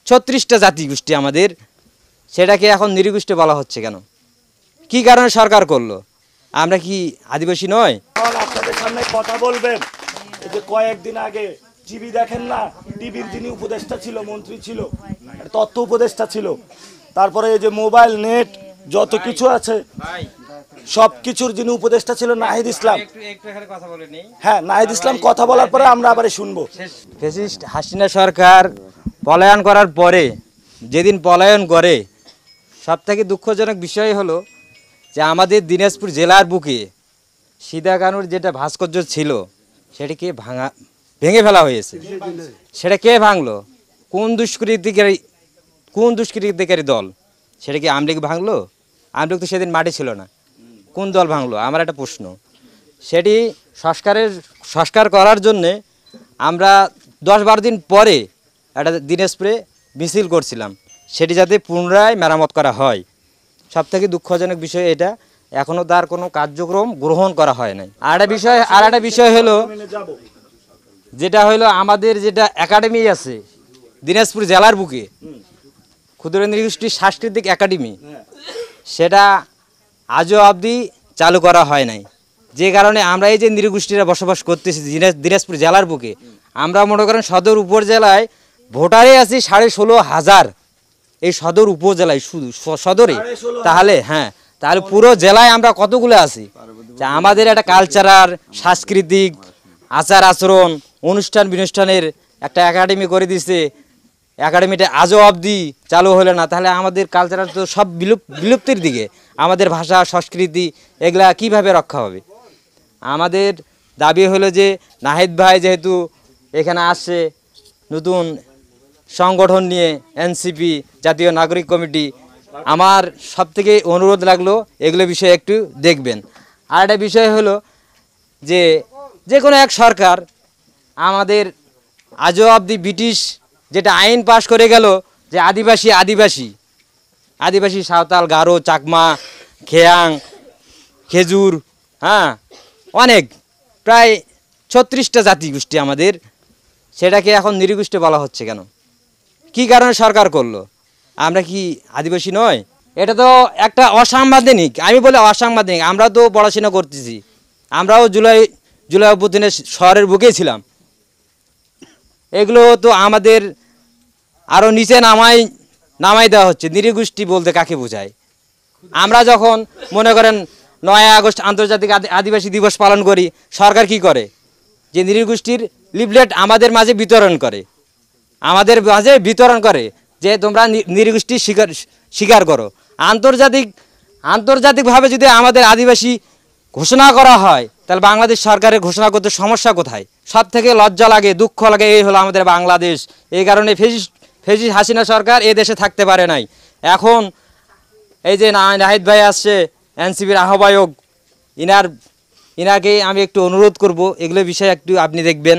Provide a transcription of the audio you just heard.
36টা জাতিগোষ্ঠী আমাদের, সেটাকে এখন নৃগোষ্ঠী বলা হচ্ছে কেন? কি কারণে সরকার করলো? আমরা কি আদিবাসী নয়? আপনাদের সামনে কথা বলবেন। এই যে কয়েকদিন আগে টিভি দেখেন না, টিভির যিনি উপদেষ্টা ছিল, মন্ত্রী ছিল, তথ্য উপদেষ্টা ছিল, তারপরে এই যে মোবাইল নেট যত কিছু আছে সব কিছুর যিনি উপদেষ্টা ছিল নাহিদ ইসলাম। হ্যাঁ, নাহিদ ইসলাম কথা বলার পরে আমরা আবার শুনবো। ফ্যাসিস্ট হাসিনা সরকার পলায়ন করার পরে, যেদিন পলায়ন করে, সবথেকে দুঃখজনক বিষয় হলো যে আমাদের দিনাজপুর জেলার বুকে সিদা কানুর যেটা ভাস্কর্য ছিল সেটাকে ভেঙে ফেলা হয়েছে। সেটা কে ভাঙলো? কোন দুষ্কৃতিকারী দল? সেটা কি আওয়ামী লীগ ভাঙলো? আওয়ামী লীগ তো সেদিন মাঠে ছিল না। কোন দল ভাঙলো? আমার একটা প্রশ্ন। সেটি সংস্কার করার জন্যে আমরা 10-12 দিন পরে একটা দিনাজপুরে মিছিল করছিলাম, সেটি যাতে পুনরায় মেরামত করা হয়। সবথেকে দুঃখজনক বিষয় এটা, এখনও তার কোনো কার্যক্রম গ্রহণ করা হয় নাই। আর একটা বিষয় হলো, যেটা হলো আমাদের যেটা একাডেমি আছে দিনাজপুর জেলার বুকে, ক্ষুদ্র নৃগোষ্ঠী সাংস্কৃতিক একাডেমি, সেটা আজও অবধি চালু করা হয় নাই। যে কারণে আমরা এই যে নৃগোষ্ঠীরা বসবাস করতেছি দিনাজপুর জেলার বুকে, আমরা মনে করেন সদর উপজেলায় ভোটারে আছি 16,500, এই সদর উপজেলায়, শুধু সদরে। তাহলে পুরো জেলায় আমরা কতগুলো আছি? আমাদের একটা কালচারাল, সাংস্কৃতিক আচার আচরণ, অনুষ্ঠানের একটা একাডেমি করে দিছে, একাডেমিটা আজও অবধি চালু হলো না। তাহলে আমাদের কালচারাল তো সব বিলুপ্তির দিকে। আমাদের ভাষা সংস্কৃতি এগুলা কিভাবে রক্ষা হবে? আমাদের দাবি হলো যে নাহিদ ভাই যেহেতু এখানে আসছে নতুন সংগঠন নিয়ে, এনসিপি, জাতীয় নাগরিক কমিটি, আমার সবথেকে অনুরোধ লাগলো এগুলো বিষয়ে একটু দেখবেন। আর একটা বিষয় হলো যে কোনো এক সরকার আমাদের আজও অবধি ব্রিটিশ যেটা আইন পাশ করে গেল যে আদিবাসী সাঁওতাল, গারো, চাকমা, খেয়াং, খেজুর, অনেক প্রায় 36টা জাতিগোষ্ঠী আমাদের, সেটাকে এখন নৃগোষ্ঠী বলা হচ্ছে কেন? কি কারণে সরকার করলো? আমরা কি আদিবাসী নয়? এটা তো একটা অসাংবিধানিক, আমি বলি অসাংবিধানিক। আমরা তো পড়াশোনা করতেছি, আমরাও জুলাই অভ্যুত্থানের শহরের বুকেই ছিলাম। এগুলো তো আমাদের আরও নিচে নামাই দেওয়া হচ্ছে। নৃগোষ্ঠী বলতে কাকে বোঝায়? আমরা যখন মনে করেন 9 আগস্ট আন্তর্জাতিক আদিবাসী দিবস পালন করি, সরকার কি করে? যে নৃগোষ্ঠীর লিফলেট আমাদের মাঝে বিতরণ করে যে তোমরা নৃগোষ্ঠী স্বীকার করো। আন্তর্জাতিকভাবে যদি আমাদের আদিবাসী ঘোষণা করা হয়, তাহলে বাংলাদেশ সরকারের ঘোষণা করতে সমস্যা কোথায়? সব থেকে লজ্জা লাগে, দুঃখ লাগে, এই হলো আমাদের বাংলাদেশ। এই কারণে ফ্যাসিস্ট হাসিনা সরকার এ দেশে থাকতে পারে নাই। এখন এই যে নাহিদ ভাই আসছে, এনসিপির আহ্বায়ক, ইনাকে আমি একটু অনুরোধ করব, এগুলো বিষয়ে একটু আপনি দেখবেন।